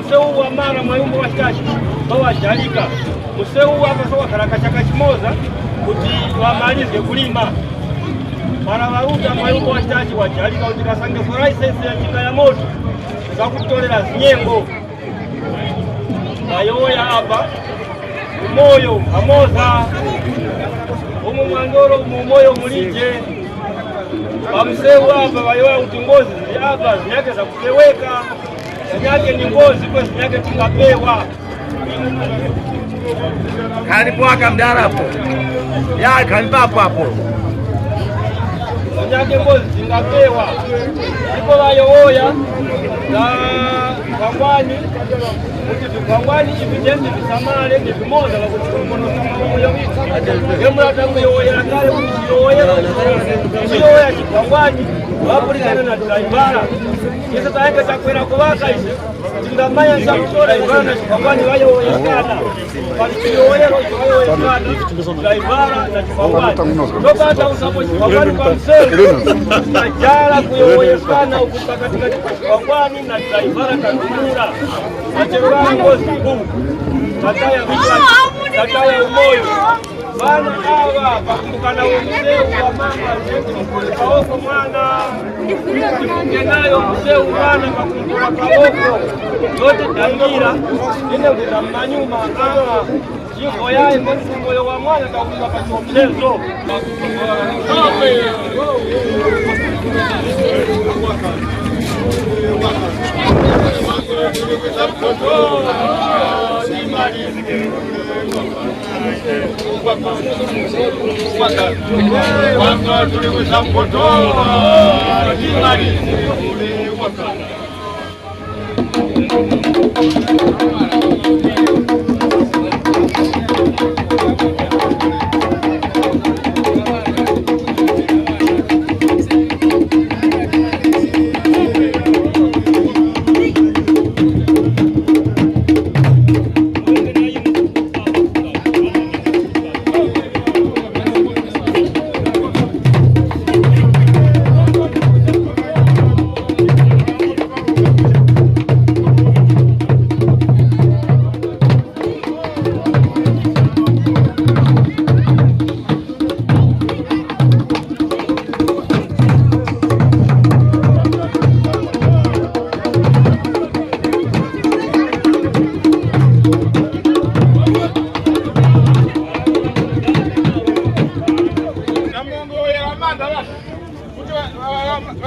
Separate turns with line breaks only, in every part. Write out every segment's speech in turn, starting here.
Mseu wa mara mayumbo washikashi bawashalika mseu hapa soka karakachaka chimoza kuti wamalize kulima para waruta mayumbo washikashi wachalika utikasange license ya chika ya moto zakutolera zinyengo bayoya hapa umoyo amoza umu mwangoro umoyo mulije bamseu hapa bayoya utingozi hapa zinyake za kupeweka yake ni ngozi kwa yake tungapewa
kalipwaka mdarapo ya kalipapo hapo
yake ngozi tungapewa ipo bayoya na kwangwani kwangwani ibijeni bisamale ni bimoza la kuchumbono kama moyo yemra tangu yoya kale yoya kwangwani wapulikana na driver kisa taeka chakwera kubaka ise ndamanya nzakutora ibana kwangwani wayo yakana baliyoyero wayo yakana driver na kwangwani topata usapo kwangwani kwa mseo najala kuyoya sana ukuta katika kwangwani na driver kanumura achewa ngozi kuu kataya vichwa kataya umoyo bana hawa pakumbukana umseu wa mama zetu kaoko mwana ngenayo mseu mwana pakumbuka kaoko yote dangira ine kutamanyuma hawa jiko yae mwenzi moyo wa mwana kakumbuka kacho mchezo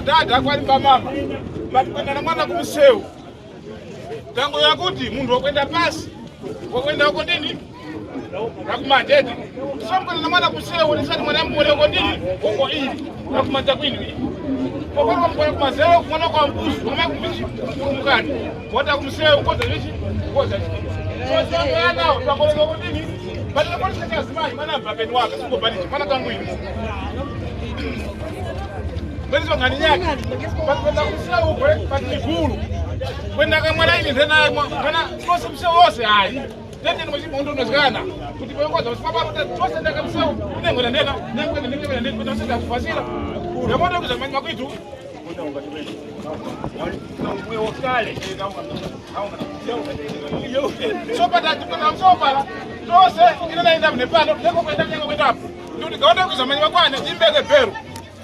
Dada kwa mama batukwenda na mwana kumseu tango yakuti mundu wakwenda pasi wakwenda huko ndini nakumandeti somkwenda na mwana kumseu nisati mwana mwele huko ndini huko ili nakumanda kwini kwa mkono kumazeo kumwana kwa mbuzi kwa kumbishi kumkani wata kumseu koza vishi koza vishi so yana twakoleza huko ndini bali kwa nini kasimai maana mpapeni wake siko bali maana kangu hivi Benzo ngani nyaki kwenda kumseu huko pati bulu kwenda kama laini tena maana sio mseu wose hai tende ni mjibu ndo ndozikana kuti bongoza usipapa twose ndaka mseu nengo ndena nengo ndena kwenda sasa kufasira ya moto kuzamanya kwitu na wakale so pata tukana msopala twose ina naenda mnepano ndeko kwenda nyengo kwenda ndio kaenda kuzamanya kwana jimbeke peru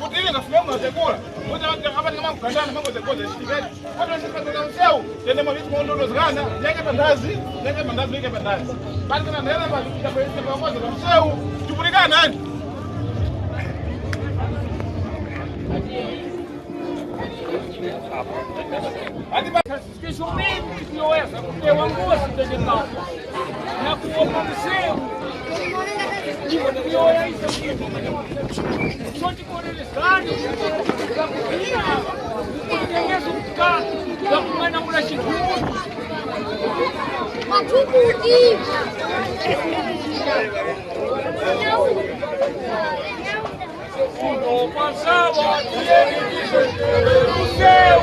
kuti ile ngafume mwatekula wote watu hapa kama mkandana mambo za koza shikeni watu wanataka mseu tende mwitu ndo ndozikana nyake bandazi nyake bandazi bali kana nenda bali kwa koza mseu tupulikana nani
Kesho mimi nikiweza kupewa nguo sitendeka na kuomba mseu hivyo ndio yaisa sote korele sana za kutina kutengeneza mkaa za kumana mula shikuru
matukuti
no pasaba tiene museu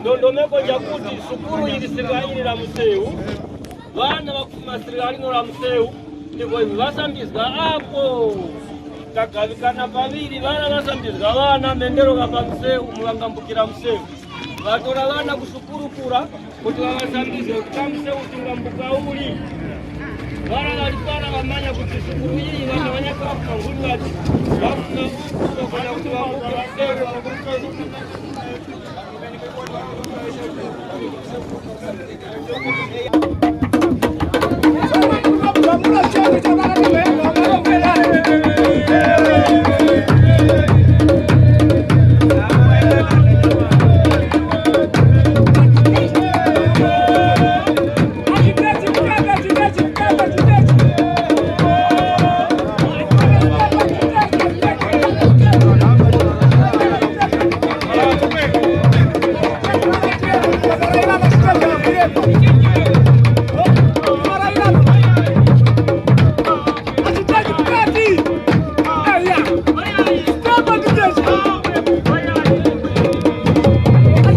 Dondomeko jakuti sukuru ili serikali la mseu wana bakuma serikali no la mseu ndiko basambizwa hapo takavikana babiri bana basambizwa bana mendero kapa mseu mulangambukira mseu batora bana kusukuru kura kuti babasambize utamseu tingambuka uli bana walipana bamanya kuti sukuru hii wanafanya kwa ngulu ati bakuna kwa kuti bambuka mseu